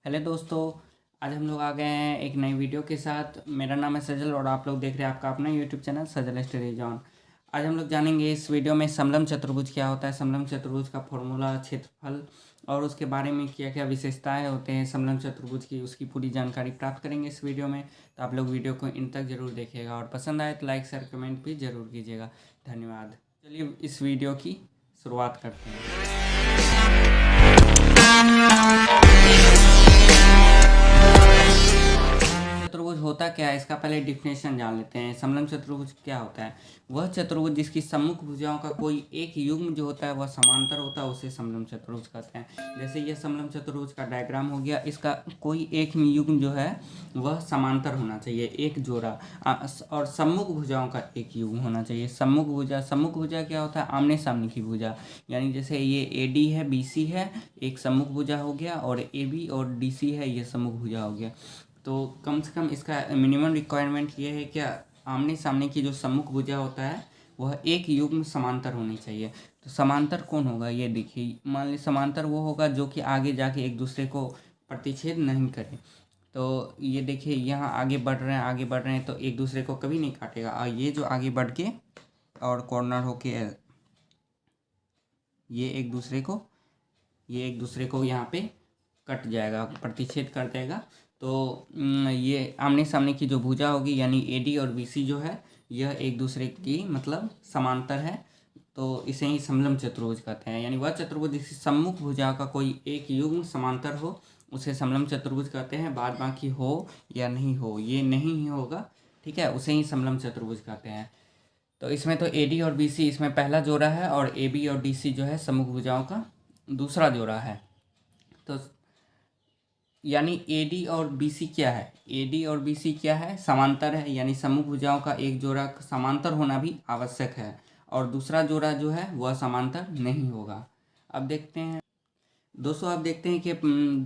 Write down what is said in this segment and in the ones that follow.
Hello दोस्तों। आज हम लोग आ गए हैं एक नई वीडियो के साथ। मेरा नाम है सजल और आप लोग देख रहे हैं आपका अपना यूट्यूब चैनल सजल स्टडी जॉन। आज हम लोग जानेंगे इस वीडियो में समलम चतुर्भुज क्या होता है, समलम चतुर्भुज का फॉर्मूला, क्षेत्रफल और उसके बारे में क्या क्या विशेषताएं होते हैं समलम चतुर्भुज की, उसकी पूरी जानकारी प्राप्त करेंगे इस वीडियो में। तो आप लोग वीडियो को इन तक जरूर देखिएगा और पसंद आए तो लाइक शेयर कमेंट भी जरूर कीजिएगा। धन्यवाद। चलिए इस वीडियो की शुरुआत करते हैं। चतुर्भुज होता क्या है, इसका पहले डिफिनेशन जान लेते हैं। समलम चतुर्भुज क्या होता है? वह चतुर्भुज जिसकी सम्मुख भुजाओं का कोई एक युग्म जो होता है वह समांतर होता है, उसे समलम चतुर्भुज कहते हैं। जैसे यह समलम चतुर्भुज का डायग्राम हो गया, इसका कोई एक युग्म जो है वह समांतर होना चाहिए, एक जोड़ा, और सम्मुख भुजाओं का एक युग्म होना चाहिए। सम्मुख भुजा क्या होता है? आमने सामने की भुजा। यानी जैसे ये AD है, BC है, एक सम्मुख भुजा हो गया, और AB और DC है, ये सम्मुख भुजा हो गया। तो कम से कम इसका मिनिमम रिक्वायरमेंट ये है कि आमने सामने की जो सम्मुख भुजा होता है वह एक युग्म समांतर होनी चाहिए। तो समांतर कौन होगा? ये देखिए, मान लीजिए समांतर वो होगा जो कि आगे जाके एक दूसरे को प्रतिच्छेद नहीं करे। तो ये देखिए, यहाँ आगे बढ़ रहे हैं तो एक दूसरे को कभी नहीं काटेगा, और ये जो आगे बढ़ के और कॉर्नर होके ये एक दूसरे को यहाँ पे कट जाएगा, प्रतिच्छेद कर देगा। तो ये आमने सामने की जो भुजा होगी यानी AD और BC जो है यह एक दूसरे की मतलब समांतर है, तो इसे ही समलम चतुर्भुज कहते हैं। यानी वह चतुर्भुज जिसकी सम्मुख भुजा का कोई एक युग्म समांतर हो उसे समलम चतुर्भुज कहते हैं। बाद बाकी हो या नहीं हो, ये नहीं ही होगा, ठीक है, उसे ही समलम चतुर्भुज कहते हैं। तो इसमें तो AD और BC इसमें पहला जोड़ा है, और AB और DC जो है सम्मुख भुजाओं का दूसरा जोड़ा है। तो यानी AD और BC क्या है? AD और BC क्या है? समांतर है, यानी सम्मुख भुजाओं का एक जोड़ा समांतर होना भी आवश्यक है, और दूसरा जोड़ा जो है वह समांतर नहीं होगा। अब देखते हैं दोस्तों, आप देखते हैं कि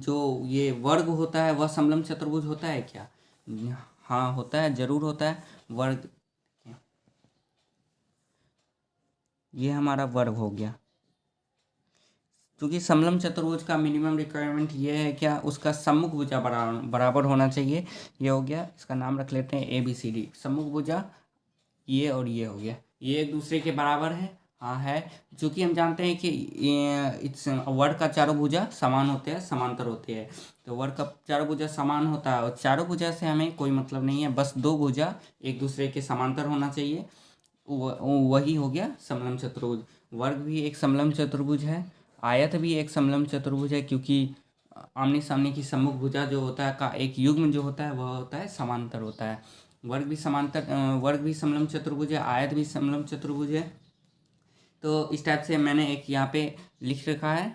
जो ये वर्ग होता है वह समलम चतुर्भुज होता है क्या? हाँ होता है, जरूर होता है। वर्ग, ये हमारा वर्ग हो गया। क्योंकि समलम चतुर्भुज का मिनिमम रिक्वायरमेंट ये है क्या, उसका सम्मुख भुजा बराबर होना चाहिए। ये हो गया, इसका नाम रख लेते हैं ABCD। सम्मुख भुजा ये और ये हो गया, ये एक दूसरे के बराबर है। हाँ है, चूँकि हम जानते हैं कि इस वर्ग का चारों भुजा समान होते हैं, समांतर होते हैं। तो वर्ग का चारों भुजा समान होता है, और चारों भुजा से हमें कोई मतलब नहीं है, बस दो भुजा एक दूसरे के समांतर होना चाहिए, वही हो गया समलम चतुर्भुज। वर्ग भी एक समलम चतुर्भुज है, आयत भी एक समलम चतुर्भुज है, क्योंकि आमने सामने की सम्मुख भुजा जो होता है का एक युग्म जो होता है वह होता है समांतर होता है। वर्ग भी समलम चतुर्भुज है, आयत भी समलम चतुर्भुज है। तो इस टाइप से मैंने एक यहाँ पे लिख रखा है।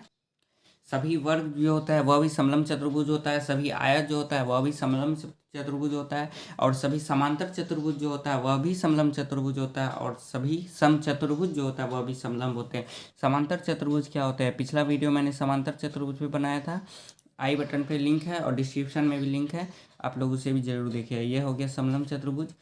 सभी वर्ग जो होता है वह भी समलम चतुर्भुज होता है, सभी आयत जो होता है वह भी समलम चतुर्भुज होता है, और सभी समांतर चतुर्भुज जो होता है वह भी समलम चतुर्भुज होता है, और सभी समचतुर्भुज जो होता है वह भी समलम होते हैं। समांतर चतुर्भुज क्या होता है? पिछला वीडियो मैंने समांतर चतुर्भुज भी बनाया था, आई बटन पे लिंक है और डिस्क्रिप्शन में भी लिंक है, आप लोग उसे भी जरूर देखिए। ये हो गया समलम चतुर्भुज।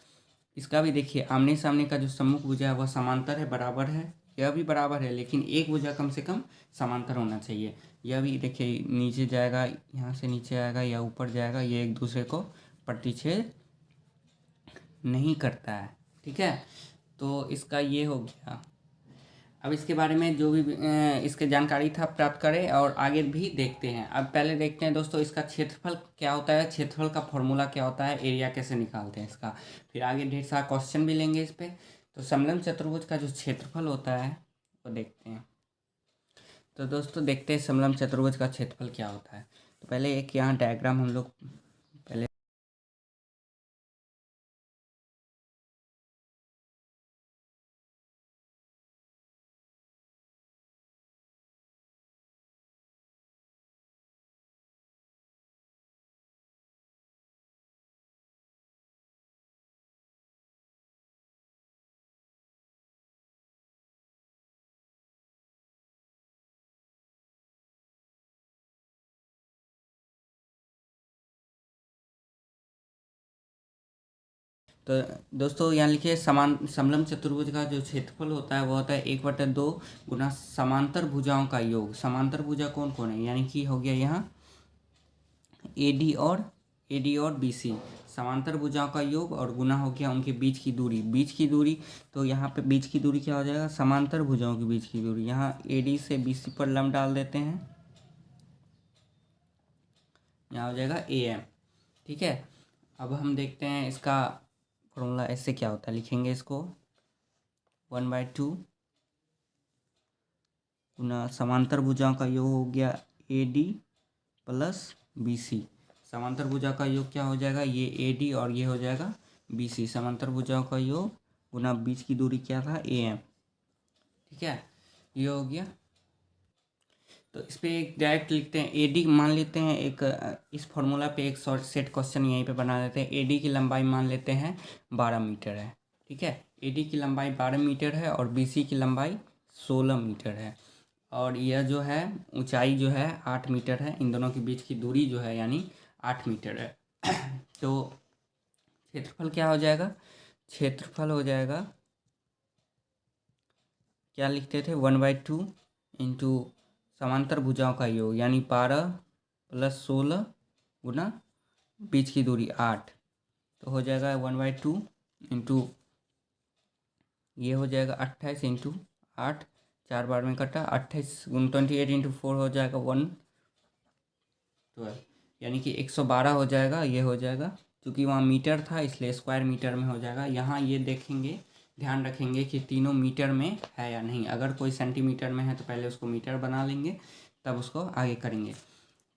इसका भी देखिए, आमने सामने का जो सम्मुख भुजा है वह समांतर है, बराबर है, यह भी बराबर है, लेकिन एक भुजा कम से कम समांतर होना चाहिए। यह भी देखिए, नीचे जाएगा, यहाँ से नीचे आएगा या ऊपर जाएगा, ये एक दूसरे को प्रतिच्छेद नहीं करता है, ठीक है। तो इसका ये हो गया। अब इसके बारे में जो भी इसके जानकारी था प्राप्त करें और आगे भी देखते हैं। अब पहले देखते हैं दोस्तों इसका क्षेत्रफल क्या होता है, क्षेत्रफल का फॉर्मूला क्या होता है, एरिया कैसे निकालते हैं इसका। फिर आगे ढेर सारा क्वेश्चन भी लेंगे इस पर। तो समलम चतुर्भुज का जो क्षेत्रफल होता है वो देखते हैं। तो दोस्तों देखते हैं समलम चतुर्भुज का क्षेत्रफल क्या होता है। तो पहले एक यहाँ डायग्राम हम लोग पहले तो दोस्तों यहाँ लिखिए, समलम चतुर्भुज का जो क्षेत्रफल होता है वो होता है 1/2 गुना समांतर भुजाओं का योग। समांतर भुजा कौन कौन है, यानी कि हो गया यहाँ AD और BC समांतर भुजाओं का योग और गुना हो गया उनके बीच की दूरी। तो यहाँ पे बीच की दूरी क्या हो जाएगा, समांतर भुजाओं के बीच की दूरी। यहाँ AD से BC पर लंब डाल देते हैं, यहाँ हो जाएगा AM। ठीक है, अब हम देखते हैं इसका फॉर्मूला ऐसे क्या होता है, लिखेंगे इसको 1/2 गुना समांतर भुजाओं का योग हो गया AD प्लस BC। समांतर भुजा का योग क्या हो जाएगा, ये AD और ये हो जाएगा BC। समांतर भुजाओं का योग गुना बीच की दूरी क्या था, AM। ठीक है, ये हो गया। तो इस पे एक डायरेक्ट लिखते हैं AD मान लेते हैं, एक इस फॉर्मूला पे एक शॉर्ट सेट क्वेश्चन यहीं पे बना लेते हैं। AD की लंबाई मान लेते हैं 12 मीटर है। ठीक है, AD की लंबाई 12 मीटर है और BC की लंबाई 16 मीटर है और यह जो है ऊंचाई जो है 8 मीटर है। इन दोनों के बीच की दूरी जो है यानी 8 मीटर है। तो क्षेत्रफल क्या हो जाएगा, क्षेत्रफल हो जाएगा, क्या लिखते थे, 1/2 इंटू समांतर भुजाओं का योग यानी 12 प्लस 16 गुना बीच की दूरी 8। तो हो जाएगा 1/2 इंटू ये हो जाएगा 28 इंटू 8, 4 बार में कटा 28 28 इंटू 4 हो जाएगा 112 यानी कि 112 हो जाएगा। ये हो जाएगा क्योंकि वहाँ मीटर था इसलिए स्क्वायर मीटर में हो जाएगा। यहाँ ये देखेंगे, ध्यान रखेंगे कि तीनों मीटर में है या नहीं। अगर कोई सेंटीमीटर में है तो पहले उसको मीटर बना लेंगे, तब उसको आगे करेंगे।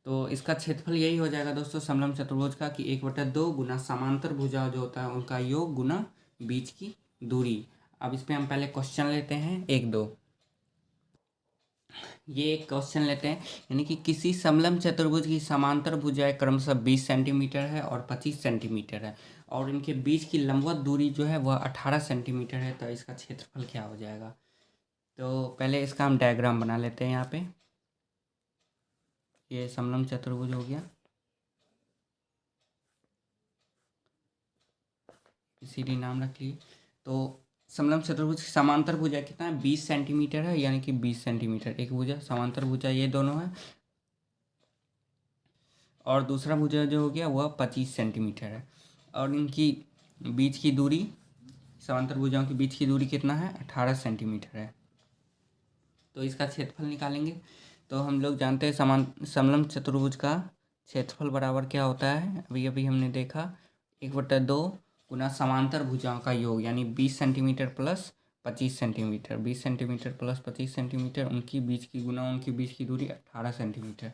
तो इसका क्षेत्रफल यही हो जाएगा दोस्तों समलंब चतुर्भुज का कि 1/2 गुना समांतर भुजा जो होता है उनका योग गुना बीच की दूरी। अब इस पर हम पहले क्वेश्चन लेते हैं 1-2। ये एक क्वेश्चन लेते हैं, यानी कि किसी समलंब चतुर्भुज की समांतर भुजाएं क्रमशः 20 सेंटीमीटर है और 25 सेंटीमीटर है और इनके बीच की लंबवत दूरी जो है वह 18 सेंटीमीटर है। तो इसका क्षेत्रफल क्या हो जाएगा। तो पहले इसका हम डायग्राम बना लेते हैं। यहाँ पे ये समलंब चतुर्भुज हो गया, इसीलिए नाम रख लिए। तो समलंब चतुर्भुज की समांतर भुजा कितना है, 20 सेंटीमीटर है, यानी कि 20 सेंटीमीटर एक भुजा, समांतर भुजा ये दोनों है। और दूसरा भुजा जो हो गया वह 25 सेंटीमीटर है और इनकी बीच की दूरी, समांतर भुजाओं की बीच की दूरी कितना है, 18 सेंटीमीटर है। तो इसका क्षेत्रफल निकालेंगे। तो हम लोग जानते हैं समलंब चतुर्भुज का क्षेत्रफल बराबर क्या होता है, अभी अभी हमने देखा 1/2 गुना समांतर भुजाओं का योग यानी 20 centimetre plus 25 centimetre, 20 centimetre plus 25 centimetre, उनकी बीच की गुना उनकी बीच की दूरी 18 सेंटीमीटर।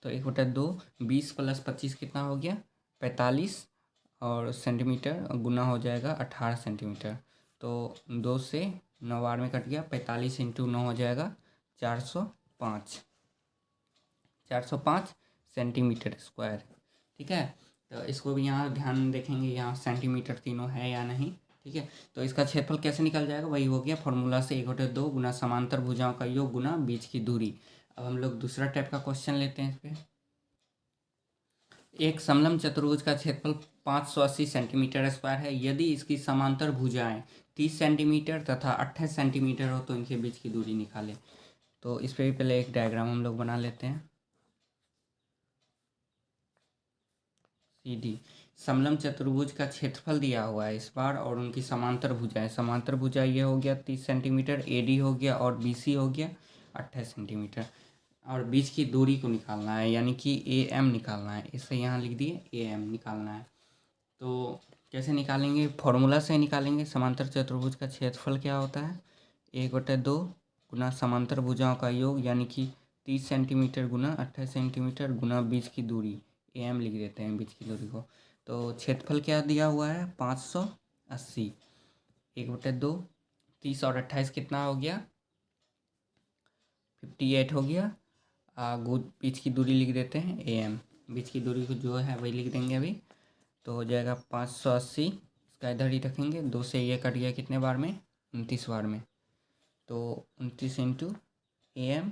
तो 1/2 20 प्लस 25 कितना हो गया, 45 और सेंटीमीटर गुना हो जाएगा 18 सेंटीमीटर। तो 2 से 9 बार में कट गया, 45 इंटू 9 हो जाएगा 405 सेंटीमीटर स्क्वायर। ठीक है, तो इसको भी यहाँ ध्यान देखेंगे, यहाँ सेंटीमीटर तीनों है या नहीं। ठीक है, तो इसका क्षेत्रफल कैसे निकल जाएगा, वही हो गया फॉर्मूला से 1/2 गुना समांतर भुजाओं का योग गुना बीच की दूरी। अब हम लोग दूसरा टाइप का क्वेश्चन लेते हैं। इस पर एक समलंब चतुर्भुज का क्षेत्रफल 580 सेंटीमीटर स्क्वायर है। यदि इसकी समांतर भुजाएं 30 सेंटीमीटर तथा 28 सेंटीमीटर हो तो इनके बीच की दूरी निकालें। तो इस पर भी पहले एक डायग्राम हम लोग बना लेते हैं। CD समलंब चतुर्भुज का क्षेत्रफल दिया हुआ है इस बार और उनकी समांतर भुजाएं, समांतर भुजा ये हो गया 30 सेंटीमीटर, AD हो गया और BC हो गया 28 सेंटीमीटर और बीच की दूरी को निकालना है यानी कि AM निकालना है। इसे यहाँ लिख दिए AM निकालना है। तो कैसे निकालेंगे, फॉर्मूला से निकालेंगे। समांतर चतुर्भुज का क्षेत्रफल क्या होता है, 1/2 गुना समांतर भुजाओं का योग यानी कि 30 सेंटीमीटर गुना 28 सेंटीमीटर गुना बीच की दूरी, AM लिख देते हैं बीच की दूरी को। तो क्षेत्रफल क्या दिया हुआ है 580, 1/2 30 और 28 कितना हो गया 58 हो गया। बीच की दूरी लिख देते हैं AM, बीच की दूरी को जो है वही लिख देंगे अभी। तो हो जाएगा 580, इसका इधर ही रखेंगे, 2 से ये कट गया कितने बार में, 29 बार में। तो 29 इंटू AM,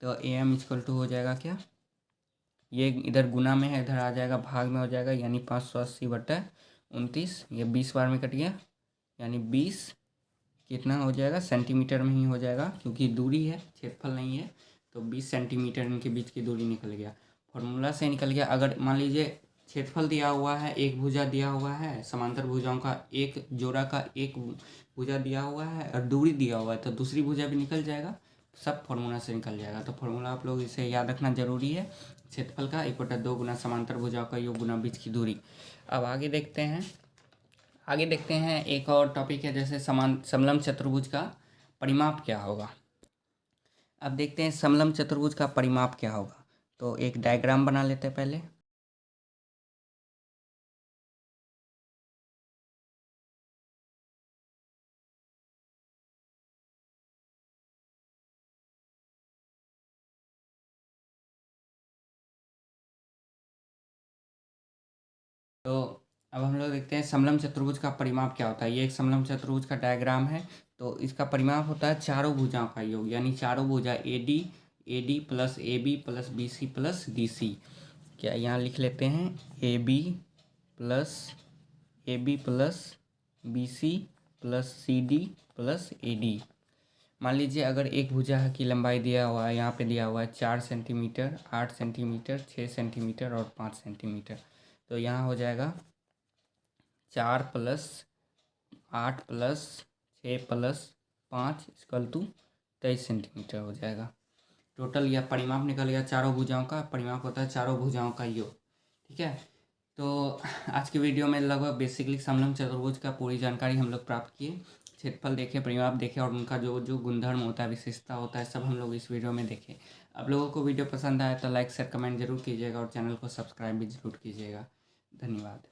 तो AM इक्वल टू हो जाएगा क्या, ये इधर गुना में है इधर आ जाएगा भाग में हो जाएगा यानी 580/29, ये 20 बार में कट गया यानी 20 कितना हो जाएगा सेंटीमीटर में ही हो जाएगा क्योंकि दूरी है क्षेत्रफल नहीं है। तो 20 सेंटीमीटर इनके बीच की दूरी निकल गया। फॉर्मूला से निकल गया। अगर मान लीजिए क्षेत्रफल दिया हुआ है, एक भुजा दिया हुआ है, समांतर भुजाओं का एक जोड़ा का एक भुजा दिया हुआ है और दूरी दिया हुआ है, तो दूसरी भुजा भी निकल जाएगा, सब फॉर्मूला से निकल जाएगा। तो फॉर्मूला आप लोग इसे याद रखना जरूरी है। क्षेत्रफल का 1/2 गुना समांतर भुजाओं का योग गुना बीच की दूरी। अब आगे देखते हैं एक और टॉपिक है, जैसे समलंब चतुर्भुज का परिमाप क्या होगा। अब देखते हैं समलंब चतुर्भुज का परिमाप क्या होगा। तो एक डायग्राम बना लेते हैं पहले। तो अब हम लोग देखते हैं समलंब चतुर्भुज का परिमाप क्या होता है। ये एक समलंब चतुर्भुज का डायग्राम है। तो इसका परिमाप होता है चारों भुजाओं का योग, यानी चारों भुजा AD plus AB plus BC plus DC। क्या यहाँ लिख लेते हैं AB plus BC plus CD plus AD। मान लीजिए अगर एक भुजा की लंबाई दिया हुआ है, यहाँ पे दिया हुआ है 4 सेंटीमीटर, 8 सेंटीमीटर, 6 सेंटीमीटर और 5 सेंटीमीटर। तो यहाँ हो जाएगा 4 plus 8 plus 6 plus 5 equal to 23 centimetre हो जाएगा। टोटल यह परिमाप निकल गया। चारों भुजाओं का परिमाप होता है चारों भुजाओं का योग। ठीक है। तो आज की वीडियो में लगभग बेसिकली समलंब चतुर्भुज का पूरी जानकारी हम लोग प्राप्त किए। क्षेत्रफल देखे, परिमाप देखे और उनका जो जो गुणधर्म होता है, विशेषता होता है, सब हम लोग इस वीडियो में देखें। आप लोगों को वीडियो पसंद आए तो लाइक शेयर कमेंट जरूर कीजिएगा और चैनल को सब्सक्राइब भी जरूर कीजिएगा। धन्यवाद।